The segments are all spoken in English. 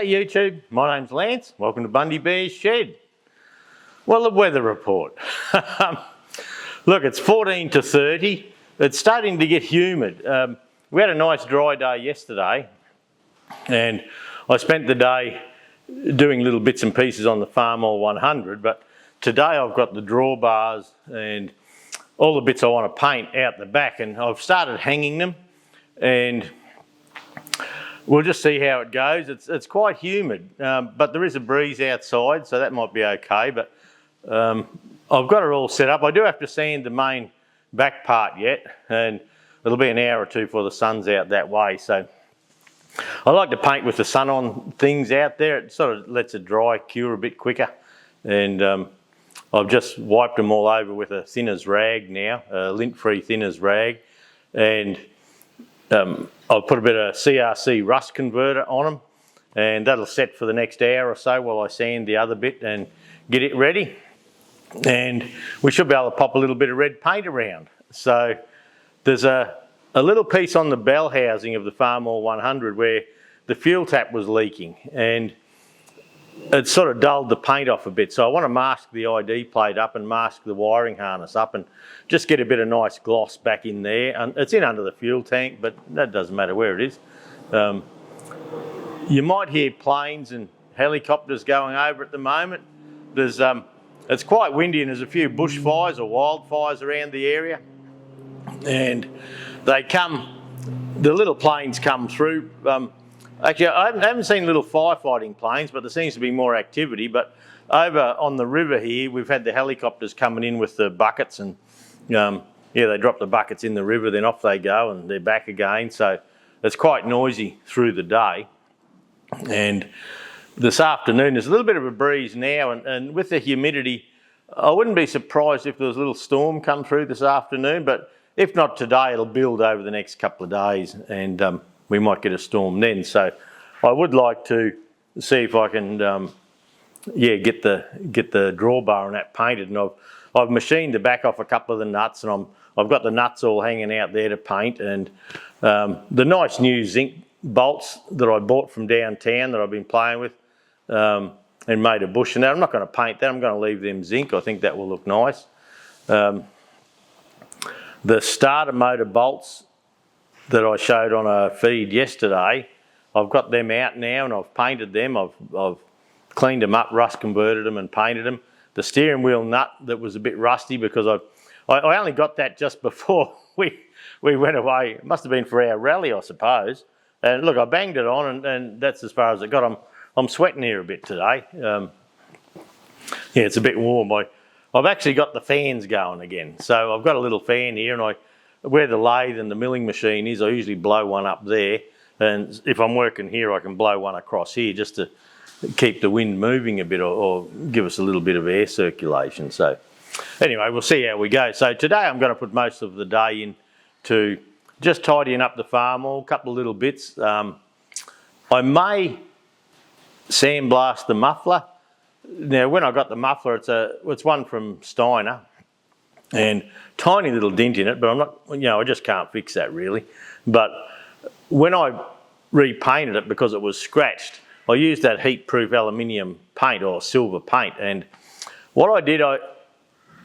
G'day YouTube, my name's Lance, welcome to Bundy Bear's Shed. Well, the weather report. Look, it's 14 to 30, it's starting to get humid. We had a nice dry day yesterday and I spent the day doing little bits and pieces on the Farm All 100, but today I've got the drawbars and all the bits I want to paint out the back, and I've started hanging them and we'll just see how it goes. It's quite humid, but there is a breeze outside, so that might be okay. But I've got it all set up. I do have to sand the main back part yet, and it'll be an hour or two before the sun's out that way. So I like to paint with the sun on things out there. It sort of lets it dry, cure a bit quicker. And I've just wiped them all over with a thinner's rag now, a lint-free thinner's rag. And I'll put a bit of CRC rust converter on them, and that'll set for the next hour or so while I sand the other bit and get it ready. And we should be able to pop a little bit of red paint around. So there's a little piece on the bell housing of the Farm All 100 where the fuel tap was leaking, and it sort of dulled the paint off a bit. So I want to mask the ID plate up and mask the wiring harness up and just get a bit of nice gloss back in there. And it's in under the fuel tank, but that doesn't matter where it is. You might hear planes and helicopters going over at the moment. It's quite windy and there's a few bushfires or wildfires around the area. And the little planes come through. Actually, I haven't seen little firefighting planes, but there seems to be more activity. But over on the river here, we've had the helicopters coming in with the buckets, and they drop the buckets in the river, then off they go and they're back again. So it's quite noisy through the day. And this afternoon, there's a little bit of a breeze now, and with the humidity, I wouldn't be surprised if there was a little storm come through this afternoon, but if not today, it'll build over the next couple of days, and we might get a storm then. So I would like to see if I can get the drawbar and that painted, and I've machined the back off a couple of the nuts, and I've got the nuts all hanging out there to paint. And the nice new zinc bolts that I bought from downtown that I've been playing with and made a bush. And I'm not going to paint that, I'm going to leave them zinc. I think that will look nice. The starter motor bolts that I showed on a feed yesterday, I've got them out now and I've painted them. I've cleaned them up, rust converted them and painted them. The steering wheel nut that was a bit rusty because I only got that just before we went away. It must have been for our rally, I suppose. And look, I banged it on and that's as far as it got. I'm sweating here a bit today. It's a bit warm. I've actually got the fans going again. So I've got a little fan here, and where the lathe and the milling machine is, I usually blow one up there. And if I'm working here, I can blow one across here just to keep the wind moving a bit or give us a little bit of air circulation. So anyway, we'll see how we go. So today I'm going to put most of the day into just tidying up the farm, a couple of little bits. I may sandblast the muffler. Now, when I got the muffler, it's one from Steiner, and tiny little dent in it, but I'm not, I just can't fix that really. But when I repainted it because it was scratched, I used that heat-proof aluminium paint or silver paint. And what I did,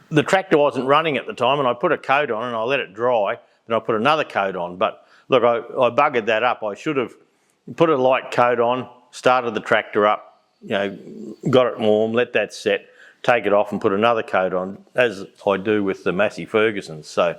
the tractor wasn't running at the time, and I put a coat on and I let it dry, then I put another coat on. But look, I buggered that up. I should have put a light coat on, started the tractor up, got it warm, let that set, take it off and put another coat on, as I do with the Massey Fergusons. So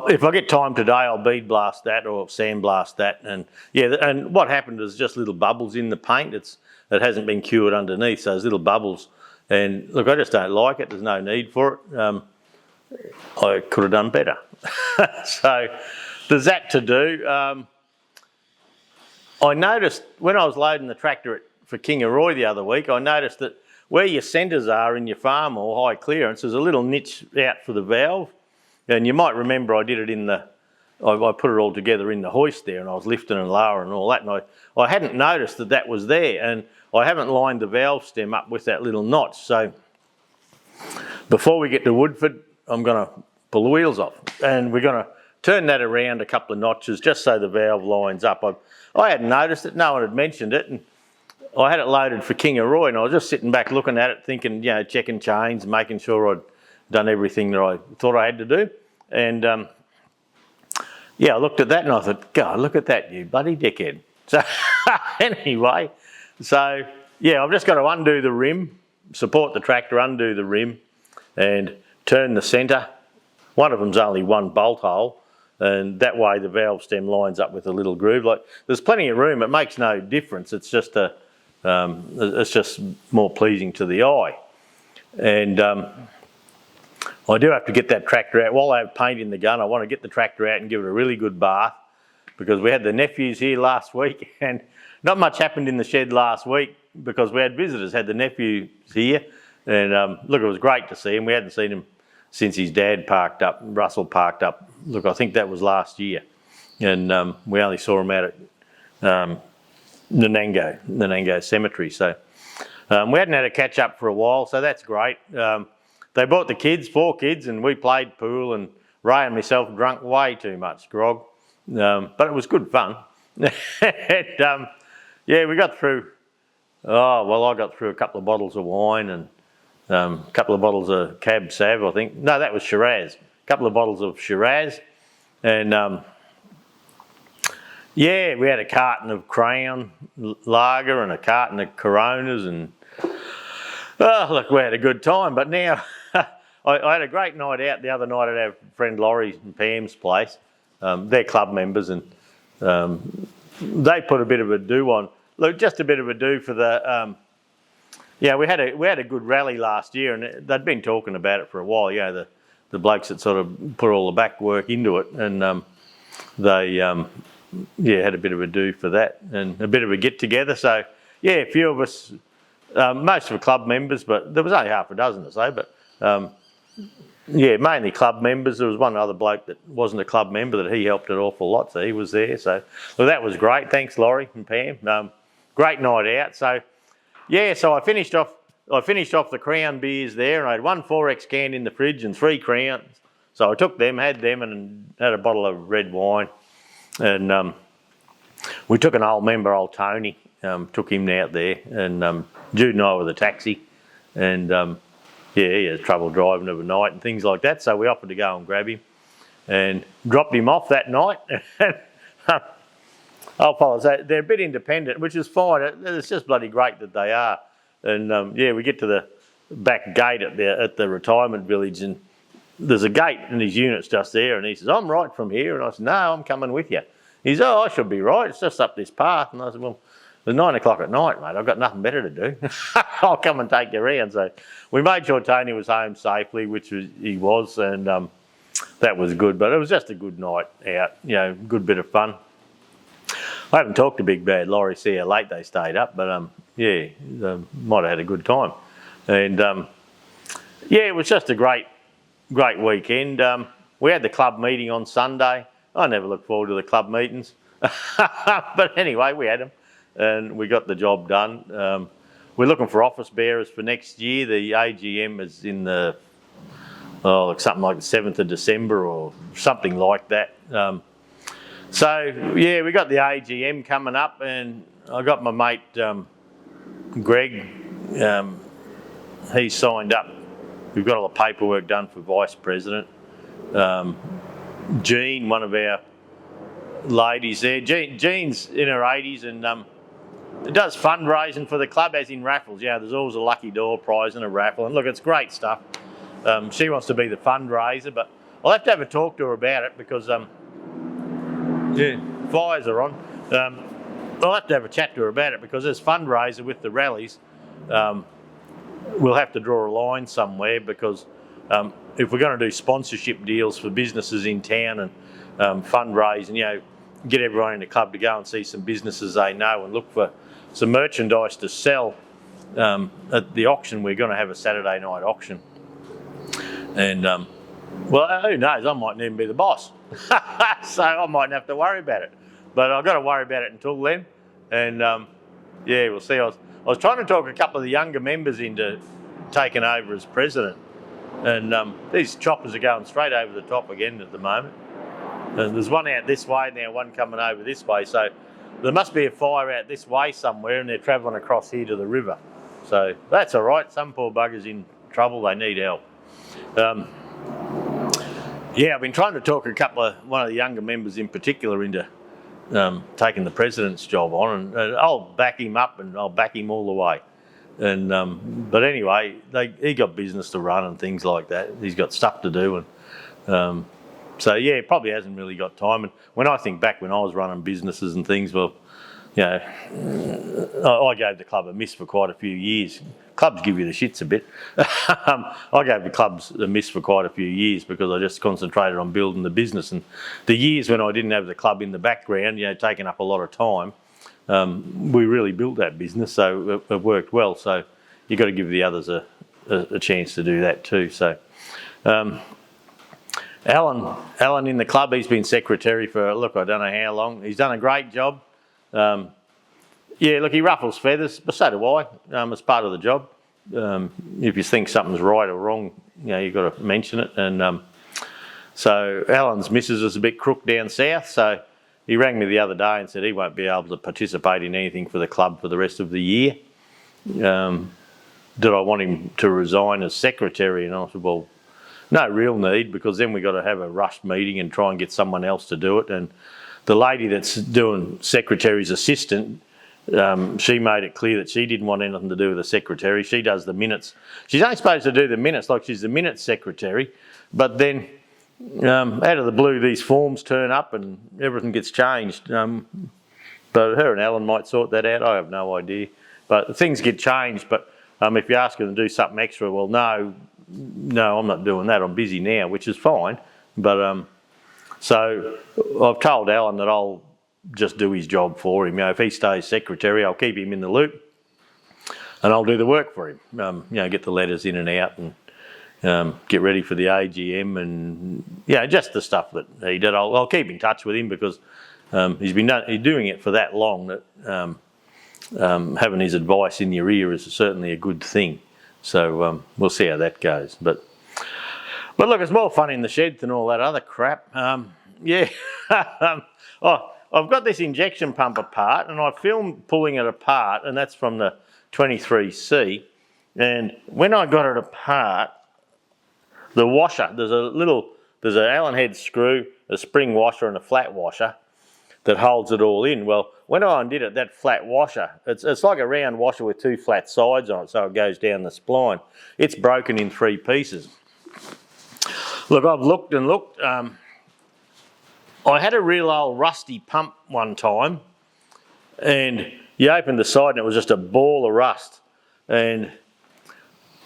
if I get time today, I'll bead blast that or sandblast that. And what happened is just little bubbles in the paint. It hasn't been cured underneath, so there's little bubbles. And look, I just don't like it. There's no need for it. I could have done better. So there's that to do. I noticed when I was loading the tractor for Kangaroo the other week, I noticed that where your centres are in your farm or high clearance, there's a little niche out for the valve. And you might remember I did it I put it all together in the hoist there, and I was lifting and lowering and all that, and I hadn't noticed that was there, and I haven't lined the valve stem up with that little notch. So before we get to Woodford, I'm going to pull the wheels off, and we're going to turn that around a couple of notches just so the valve lines up. I hadn't noticed it, no one had mentioned it, and I had it loaded for Kangaroo, and I was just sitting back looking at it thinking, checking chains, making sure I'd done everything that I thought I had to do. And I looked at that and I thought, God, look at that, you bloody dickhead. So anyway, I've just got to undo the rim, support the tractor, undo the rim, and turn the centre. One of them's only one bolt hole, and that way the valve stem lines up with a little groove. Like, there's plenty of room, it makes no difference. It's just it's just more pleasing to the eye. And I do have to get that tractor out. While I have paint in the gun, I want to get the tractor out and give it a really good bath, because we had the nephews here last week, and not much happened in the shed last week because we had visitors, had the nephews here, and look, it was great to see him. We hadn't seen him since his dad parked up, Russell parked up. Look, I think that was last year, and we only saw him out at Nanango Cemetery. So we hadn't had a catch up for a while, so that's great. They brought the kids, 4 kids, and we played pool, and Ray and myself drunk way too much grog, but it was good fun. And we got through, I got through a couple of bottles of wine and a couple of bottles of Cab Sav, I think. No, that was Shiraz. A couple of bottles of Shiraz, and we had a carton of Crown Lager and a carton of Coronas, and look, we had a good time. But now I had a great night out the other night at our friend Laurie and Pam's place. They're club members, and they put a bit of a do on. Look, just a bit of a do for the. We had a good rally last year, and they'd been talking about it for a while. The blokes that sort of put all the back work into it, and they had a bit of a do for that, and a bit of a get together. So a few of us, most of the club members, but there was only half a dozen or so, but mainly club members. There was one other bloke that wasn't a club member that he helped an awful lot, so he was there. So that was great. Thanks, Laurie and Pam. Great night out. So I finished off the Crown beers there, and I had 1 4X can in the fridge and 3 Crowns. So I took them, had them, and had a bottle of red wine. And we took an old member, old Tony, took him out there, and Jude and I were the taxi, and he has trouble driving overnight and things like that, so we offered to go and grab him and dropped him off that night. Old fellas, they're a bit independent, which is fine. It's just bloody great that they are. And we get to the back gate at the retirement village, and there's a gate and his unit's just there, and he says, I'm right from here. And I said, no, I'm coming with you. He said, I should be right, it's just up this path. And I said, well, it's 9 o'clock at night, mate, I've got nothing better to do. I'll come and take you around. So we made sure Tony was home safely, which he was, and that was good. But it was just a good night out, good bit of fun. I haven't talked to Big Bad Laurie, see how late they stayed up, but might have had a good time. And it was just a great weekend. We had the club meeting on Sunday. I never look forward to the club meetings. But anyway, we had them and we got the job done. We're looking for office bearers for next year. The AGM is in something like the 7th of December or something like that. We got the AGM coming up, and I got my mate Greg, he's signed up. We've got all the paperwork done for Vice President. Jean, one of our ladies there, Jean's in her 80s and does fundraising for the club, as in raffles. There's always a lucky door prize and a raffle, and look, it's great stuff. She wants to be the fundraiser, but I'll have to have a talk to her about it because fires are on. I'll have to have a chat to her about it because as fundraiser with the rallies, we'll have to draw a line somewhere because if we're going to do sponsorship deals for businesses in town and fundraise and get everyone in the club to go and see some businesses they know and look for some merchandise to sell at the auction. We're going to have a Saturday night auction, and who knows, I mightn't even be the boss. So I mightn't have to worry about it, but I've got to worry about it until then. And we'll see. I was trying to talk a couple of the younger members into taking over as president, and these choppers are going straight over the top again at the moment. And there's one out this way now, one coming over this way. So there must be a fire out this way somewhere, and they're travelling across here to the river. So that's all right. Some poor bugger's in trouble. They need help. Yeah, I've been trying to talk one of the younger members in particular into taking the president's job on, and I'll back him up and I'll back him all the way. And but anyway, he got business to run and things like that. He's got stuff to do, and so yeah, probably hasn't really got time. And when I think back when I was running businesses and things, well, you know, I gave the club a miss for quite a few years. Clubs give you the shits a bit. I gave the clubs a miss for quite a few years because I just concentrated on building the business. And the years when I didn't have the club in the background, you know, taking up a lot of time, we really built that business, so it worked well. So you've got to give the others a chance to do that too. So Alan in the club, he's been secretary for, look, I don't know how long. He's done a great job. Yeah, look, he ruffles feathers, but so do I. It's part of the job. If you think something's right or wrong, you know, you've got to mention it. And so Alan's missus is a bit crook down south, so he rang me the other day and said he won't be able to participate in anything for the club for the rest of the year. Did I want him to resign as secretary? And I said, well, no real need, because then we've got to have a rushed meeting and try and get someone else to do it. And the lady that's doing secretary's assistant, she made it clear that she didn't want anything to do with the secretary. She does the minutes. She's only supposed to do the minutes, like she's the minutes secretary, but then out of the blue these forms turn up and everything gets changed. But her and Alan might sort that out, I have no idea. But things get changed, but if you ask her to do something extra, well, no, I'm not doing that, I'm busy now, which is fine. But so I've told Alan that I'll just do his job for him. You know, if he stays secretary, I'll keep him in the loop and I'll do the work for him. You know, get the letters in and out and get ready for the AGM and, you know, just the stuff that he did. I'll keep in touch with him because he's doing it for that long that having his advice in your ear is certainly a good thing. So we'll see how that goes. But look, it's more fun in the shed than all that other crap. Yeah. I've got this injection pump apart, and I filmed pulling it apart, and that's from the 23C. And when I got it apart, the washer, there's an Allen head screw, a spring washer and a flat washer that holds it all in. Well, when I undid it, that flat washer, it's like a round washer with two flat sides on it, so it goes down the spline. It's broken in 3 pieces. Look, I've looked and looked. I had a real old rusty pump one time, and you opened the side and it was just a ball of rust. And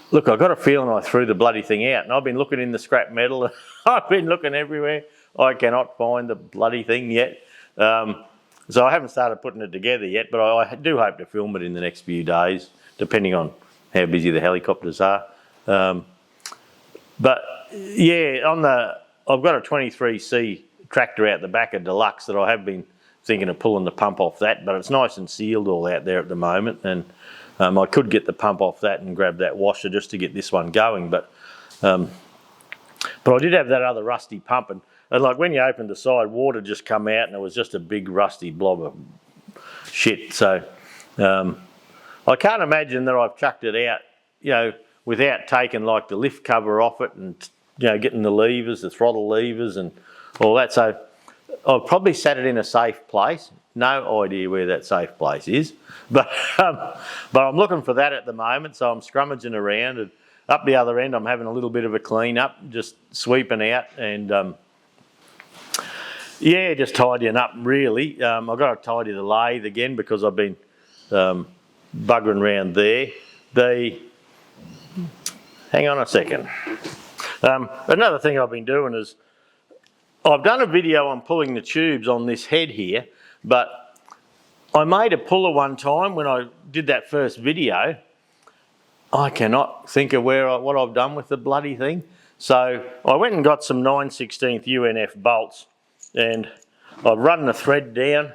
look, I got a feeling I threw the bloody thing out, and I've been looking in the scrap metal, and I've been looking everywhere. I cannot find the bloody thing yet. So I haven't started putting it together yet, but I do hope to film it in the next few days, depending on how busy the helicopters are. But yeah, I've got a 23C tractor out the back of Deluxe that I have been thinking of pulling the pump off that, but it's nice and sealed all out there at the moment, and I could get the pump off that and grab that washer just to get this one going, but I did have that other rusty pump, and like when you opened the side, water just come out and it was just a big rusty blob of shit. So I can't imagine that I've chucked it out, you know, without taking like the lift cover off it and, you know, getting the levers, the throttle levers and all that. So I've probably sat it in a safe place. No idea where that safe place is, but I'm looking for that at the moment. So I'm scrummaging around, and up the other end I'm having a little bit of a clean up, just sweeping out and yeah, just tidying up really. I've got to tidy the lathe again because I've been buggering around there. Hang on a second. Another thing I've been doing is I've done a video on pulling the tubes on this head here, but I made a puller one time when I did that first video. I cannot think of what I've done with the bloody thing. So I went and got some 9/16 UNF bolts, and I've run the thread down.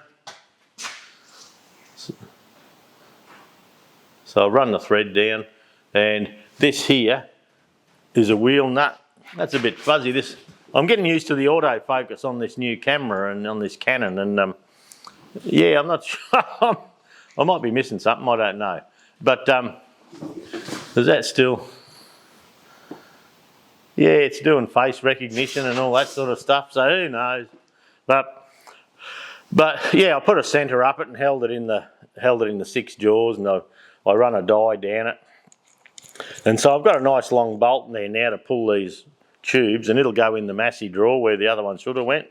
So I've run the thread down, and this here is a wheel nut. That's a bit fuzzy. This I'm getting used to the autofocus on this new camera and on this Canon, and yeah, I'm not sure. I might be missing something, I don't know. But is that still? Yeah, it's doing face recognition and all that sort of stuff, so who knows. But yeah, I put a centre up it and held it in the 6 jaws, and I run a die down it. And so I've got a nice long bolt in there now to pull these tubes, and it'll go in the Massey drawer where the other one should have went.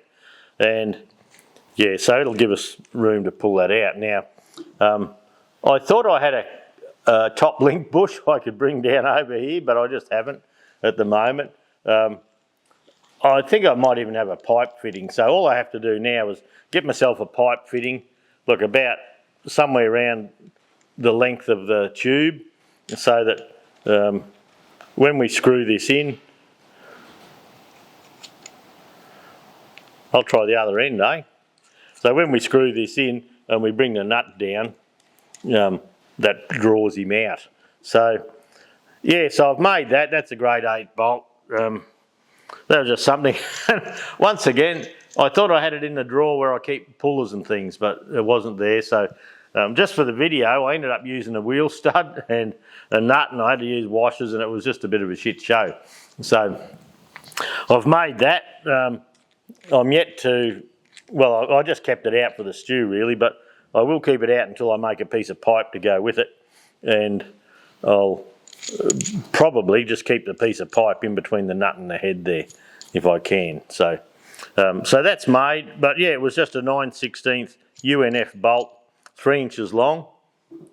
And yeah, so it'll give us room to pull that out. Now, I thought I had a top link bush I could bring down over here, but I just haven't at the moment. I think I might even have a pipe fitting. So all I have to do now is get myself a pipe fitting, look about somewhere around the length of the tube, so that when we screw this in, I'll try the other end, eh? So when we screw this in and we bring the nut down, that draws him out. So yeah, so I've made that. That's a grade 8 bolt. That was just something. Once again, I thought I had it in the drawer where I keep pullers and things, but it wasn't there. So just for the video, I ended up using a wheel stud and a nut, and I had to use washers, and it was just a bit of a shit show. So I've made that. I'm yet to, well, I just kept it out for the stew really, but I will keep it out until I make a piece of pipe to go with it, and I'll probably just keep the piece of pipe in between the nut and the head there if I can. So so that's made, but yeah, it was just a 9/16 UNF bolt, 3 inches long.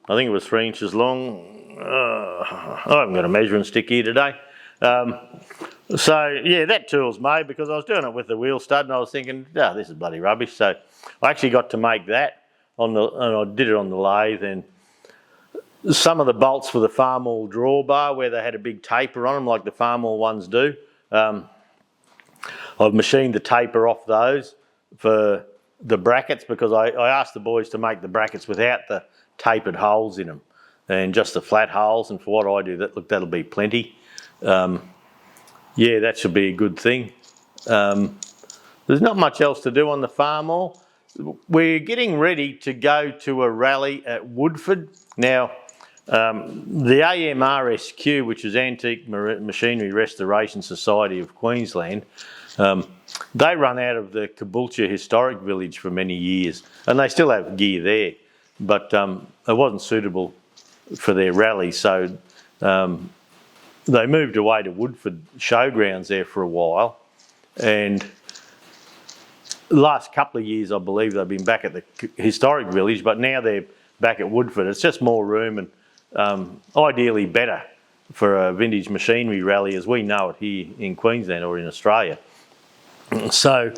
I think it was 3 inches long. I haven't got a measuring stick here today. So yeah, that tool's made because I was doing it with the wheel stud and I was thinking, oh, this is bloody rubbish. So I actually got to make that and I did it on the lathe. And some of the bolts for the Farmall drawbar where they had a big taper on them like the Farmall ones do, I've machined the taper off those for the brackets because I asked the boys to make the brackets without the tapered holes in them and just the flat holes, and for what I do, that'll be plenty. Yeah, that should be a good thing. There's not much else to do on the Farmall. We're getting ready to go to a rally at Woodford. Now, the AMRSQ, which is Antique Machinery Restoration Society of Queensland, they run out of the Caboolture Historic Village for many years, and they still have gear there, but it wasn't suitable for their rally, so they moved away to Woodford Showgrounds there for a while, and the last couple of years I believe they've been back at the Historic Village, but now they're back at Woodford. It's just more room and ideally better for a vintage machinery rally as we know it here in Queensland or in Australia. So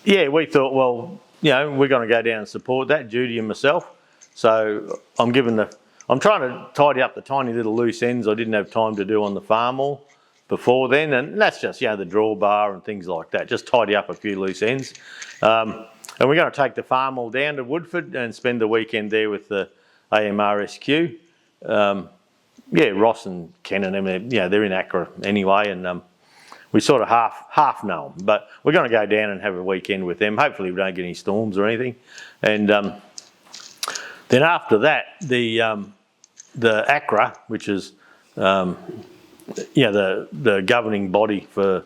yeah, we thought, well, you know, we're going to go down and support that, Judy and myself. So I'm trying to tidy up the tiny little loose ends I didn't have time to do on the Farmall before then, and that's just, you know, the drawbar and things like that, just tidy up a few loose ends. And we're going to take the Farmall down to Woodford and spend the weekend there with the AMRSQ. Yeah, Ross and Ken and them, you know, they're in Accra anyway, and we sort of half know them, but we're going to go down and have a weekend with them. Hopefully we don't get any storms or anything. And then after that, the ACRA, which is the governing body for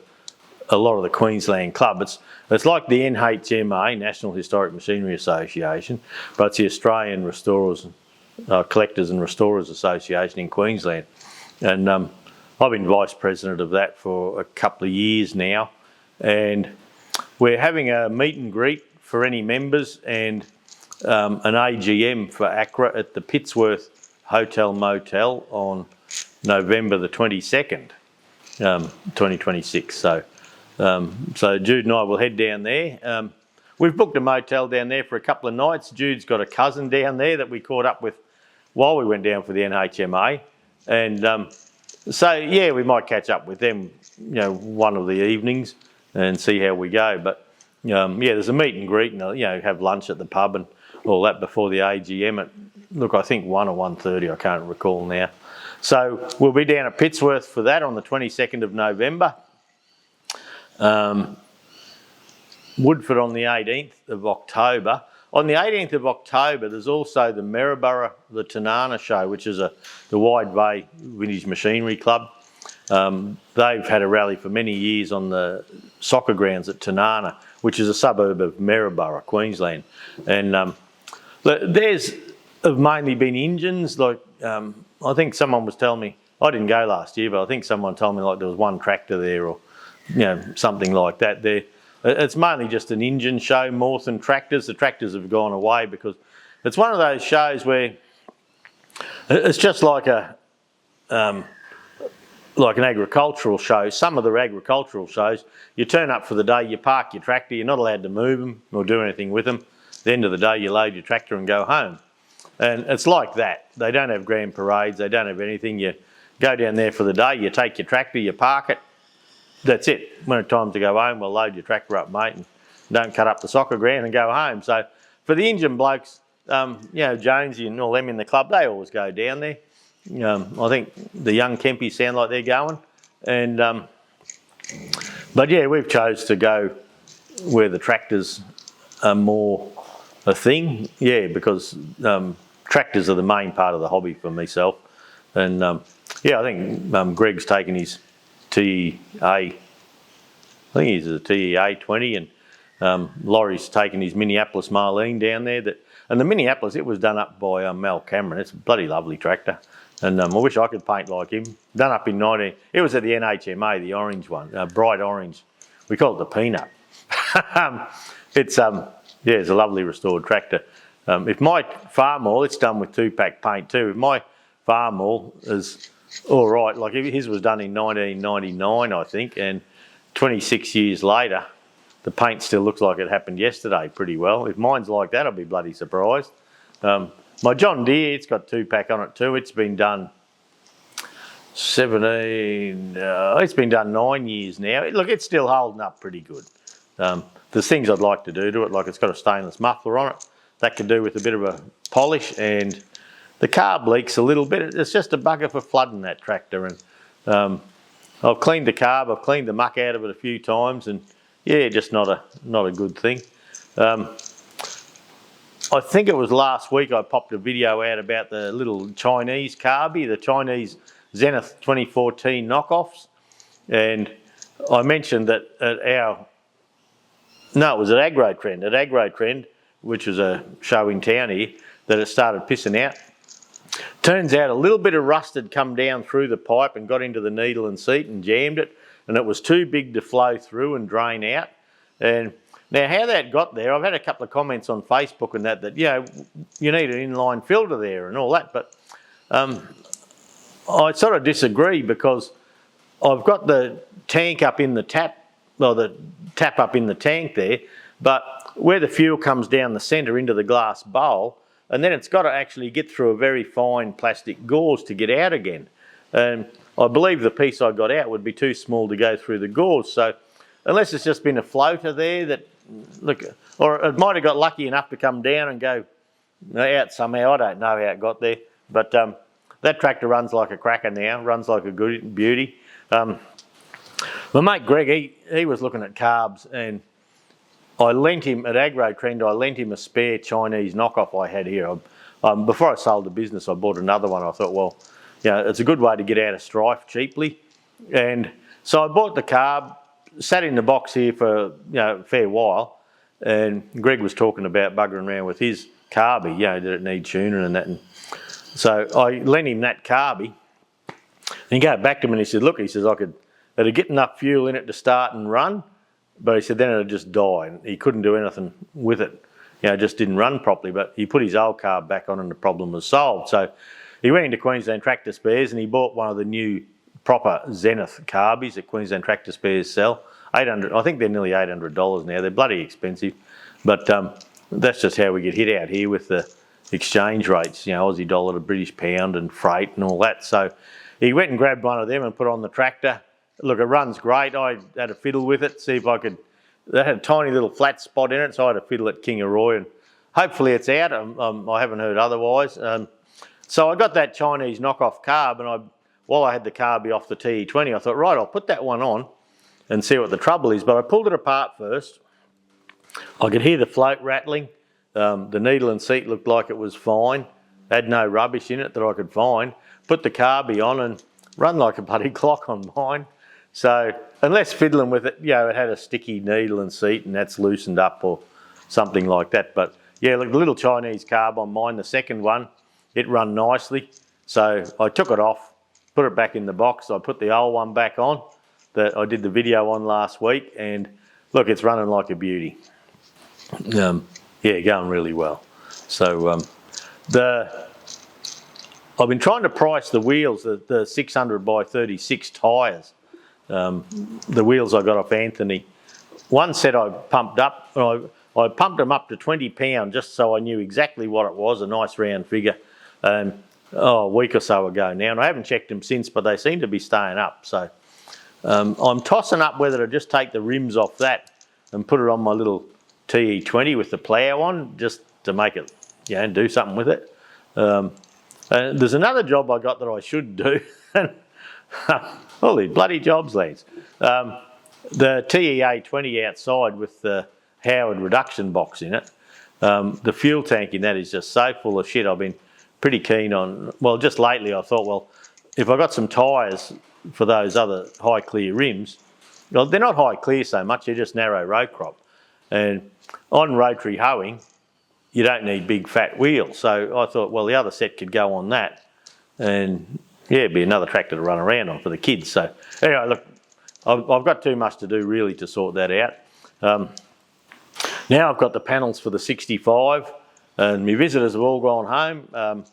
a lot of the Queensland club. It's like the NHMA, National Historic Machinery Association, but it's the Australian Restorers, Collectors and Restorers Association in Queensland. And I've been vice president of that for a couple of years now, and we're having a meet and greet for any members and an AGM for ACRA at the Pittsworth Hotel Motel on November the 22nd, 2026. So Jude and I will head down there. We've booked a motel down there for a couple of nights. Jude's got a cousin down there that we caught up with while we went down for the NHMA. And so, yeah, we might catch up with them, you know, one of the evenings and see how we go. But, yeah, there's a meet and greet and, you know, have lunch at the pub and all that before the AGM at, look, I think 1 or 1:30, I can't recall now. So we'll be down at Pittsworth for that on the 22nd of November. Woodford on the 18th of October. On the 18th of October, there's also the Maryborough, the Tanana show, which is the Wide Bay Vintage Machinery Club. They've had a rally for many years on the soccer grounds at Tanana, which is a suburb of Maryborough, Queensland. And there's have mainly been engines. Like I think someone was telling me, I didn't go last year, but I think someone told me like there was one tractor there, or something like that there. It's mainly just an engine show more than tractors. The tractors have gone away because it's one of those shows where it's just like an agricultural show. Some of the agricultural shows, you turn up for the day, you park your tractor, you're not allowed to move them or do anything with them. At the end of the day, you load your tractor and go home. And it's like that. They don't have grand parades, they don't have anything. You go down there for the day, you take your tractor, you park it. That's it. When it's time to go home, we'll load your tractor up, mate, and don't cut up the soccer ground and go home. So for the engine blokes, Jonesy and all them in the club, they always go down there. I think the young Kempies sound like they're going. And but yeah, we've chose to go where the tractors are more a thing. Yeah, because tractors are the main part of the hobby for myself. And I think Greg's taken his TEA, I think he's a TEA 20, and Laurie's taken his Minneapolis Marlene down there. And the Minneapolis, it was done up by Mel Cameron. It's a bloody lovely tractor, and I wish I could paint like him. Done up in it was at the NHMA, the orange one, bright orange. We call it the peanut. It's a lovely restored tractor. If my farm all, it's done with 2-pack paint too. If my farm all is all right, like his was done in 1999, I think, and 26 years later, the paint still looks like it happened yesterday pretty well. If mine's like that, I'll be bloody surprised. My John Deere, it's got 2-pack on it too. It's been done it's been done 9 years now. Look, it's still holding up pretty good. There's things I'd like to do to it, like it's got a stainless muffler on it. That could do with a bit of a polish, and the carb leaks a little bit. It's just a bugger for flooding that tractor. And I've cleaned the carb, I've cleaned the muck out of it a few times, and yeah, just not a good thing. I think it was last week I popped a video out about the little Chinese carby, the Chinese Zenith 2014 knockoffs, and I mentioned that it was at Agro Trend, which was a show in town here, that it started pissing out. Turns out a little bit of rust had come down through the pipe and got into the needle and seat and jammed it, and it was too big to flow through and drain out. And now how that got there, I've had a couple of comments on Facebook and that you need an inline filter there and all that, but I sort of disagree, because I've got the tank up in the tap, well, the tap up in the tank there, but where the fuel comes down the centre into the glass bowl, and then it's got to actually get through a very fine plastic gauze to get out again. And I believe the piece I got out would be too small to go through the gauze. So unless it's just been a floater there that, look, or it might have got lucky enough to come down and go out somehow. I don't know how it got there. But that tractor runs like a cracker now, runs like a good beauty. My mate Greg, he was looking at carbs, and I lent him, at Agro Trend, I lent him a spare Chinese knockoff I had here. Before I sold the business, I bought another one. I thought, well, it's a good way to get out of strife cheaply. And so I bought the carb, sat in the box here for a fair while, and Greg was talking about buggering around with his carby, that it needs tuning and that. And so I lent him that carby, and he came back to me and he said, look, he says, it'd get enough fuel in it to start and run, but he said then it'd just die, and he couldn't do anything with it. It just didn't run properly, but he put his old carb back on and the problem was solved. So he went into Queensland Tractor Spares and he bought one of the new proper Zenith carbies that Queensland Tractor Spares sell. I think they're nearly $800 now. They're bloody expensive, but that's just how we get hit out here with the exchange rates, Aussie dollar to British pound and freight and all that. So he went and grabbed one of them and put on the tractor. Look, it runs great. I had a fiddle with it, see if I could. They had a tiny little flat spot in it, so I had a fiddle at Kangaroo, and hopefully it's out. I haven't heard otherwise. So I got that Chinese knockoff carb, and while I had the carby off the TE20, I thought, right, I'll put that one on and see what the trouble is. But I pulled it apart first. I could hear the float rattling. The needle and seat looked like it was fine. Had no rubbish in it that I could find. Put the carby on and run like a bloody clock on mine. So unless fiddling with it, it had a sticky needle and seat and that's loosened up or something like that. But yeah, look, the little Chinese carb on mine, the second one, it run nicely. So I took it off, put it back in the box. I put the old one back on that I did the video on last week, and look, it's running like a beauty. Yeah, going really well. So I've been trying to price the wheels, the 600 by 36 tyres. The wheels I got off Anthony. One set I pumped up, I pumped them up to 20 pound just so I knew exactly what it was, a nice round figure, a week or so ago now. And I haven't checked them since, but they seem to be staying up. So I'm tossing up whether to just take the rims off that and put it on my little TE20 with the plough on, just to make it, do something with it. There's another job I got that I should do. All these bloody jobs, lads. The TEA20 outside with the Howard reduction box in it. The fuel tank in that is just so full of shit. I've been pretty keen on, well, just lately I thought, well, if I got some tyres for those other high clear rims, well, they're not high clear so much, they're just narrow row crop. And on rotary hoeing, you don't need big fat wheels. So I thought, well, the other set could go on that, and it'd be another tractor to run around on for the kids. So anyway, look, I've got too much to do really to sort that out. Now I've got the panels for the 65, and my visitors have all gone home.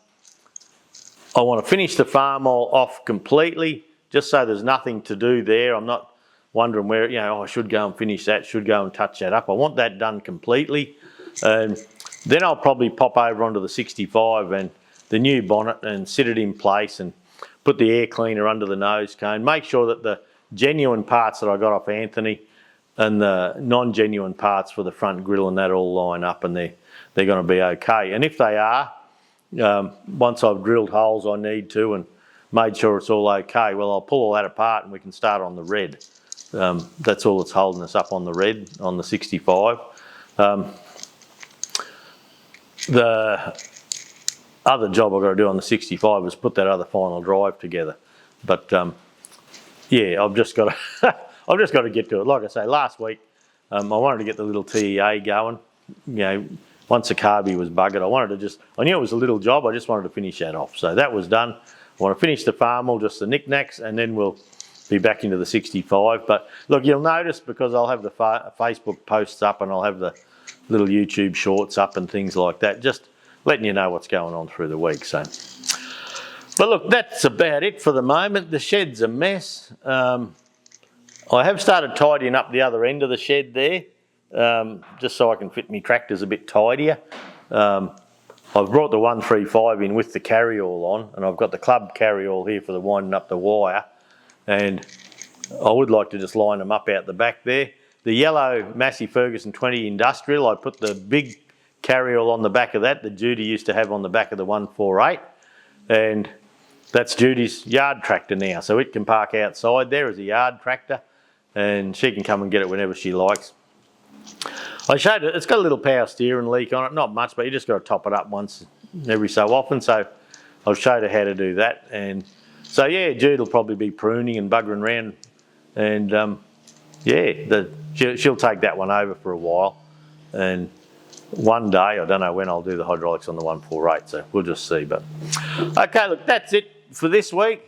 I want to finish the farm all off completely, just so there's nothing to do there. I'm not wondering where, I should go and finish that, should go and touch that up. I want that done completely. And then I'll probably pop over onto the 65 and the new bonnet and sit it in place and put the air cleaner under the nose cone. Make sure that the genuine parts that I got off Anthony and the non-genuine parts for the front grille and that all line up, and they're going to be okay. And if they are, once I've drilled holes I need to and made sure it's all okay, well, I'll pull all that apart and we can start on the red. That's all that's holding us up on the red, on the 65. The other job I've got to do on the 65 is put that other final drive together. But I've just got to I've just got to get to it. Like I say, last week I wanted to get the little TEA going. Once the carby was buggered, I knew it was a little job. I just wanted to finish that off. So that was done. I want to finish the farm, just the knickknacks, and then we'll be back into the 65. But look, you'll notice, because I'll have the Facebook posts up and I'll have the little YouTube shorts up and things like that, just letting you know what's going on through the week. So, but look, that's about it for the moment. The shed's a mess. I have started tidying up the other end of the shed there, just so I can fit my tractors a bit tidier. I've brought the 135 in with the carry-all on, and I've got the club carry-all here for the winding up the wire, and I would like to just line them up out the back there. The yellow Massey Ferguson 20 Industrial, I put the big carry-all on the back of that Judy used to have on the back of the 148, and that's Judy's yard tractor now, so it can park outside there as a yard tractor, and she can come and get it whenever she likes. I showed it, it's got a little power steering leak on it, not much, but you just got to top it up once every so often, so I've showed her how to do that. And so yeah, Jude will probably be pruning and buggering around, and she'll take that one over for a while, and one day, I don't know when, I'll do the hydraulics on the 148, so we'll just see. But okay, look, that's it for this week.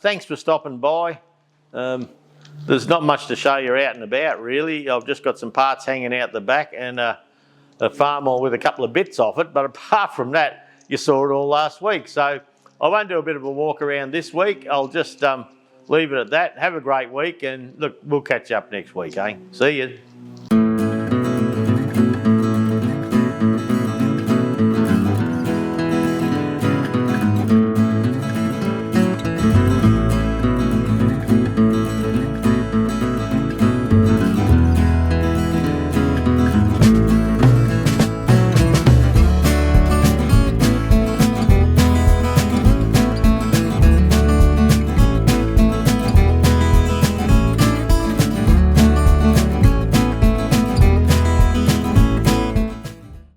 Thanks for stopping by. There's not much to show you out and about, really. I've just got some parts hanging out the back and a farm all with a couple of bits off it, but apart from that, you saw it all last week. So I won't do a bit of a walk around this week. I'll just leave it at that. Have a great week, and look, we'll catch up next week, eh? See you.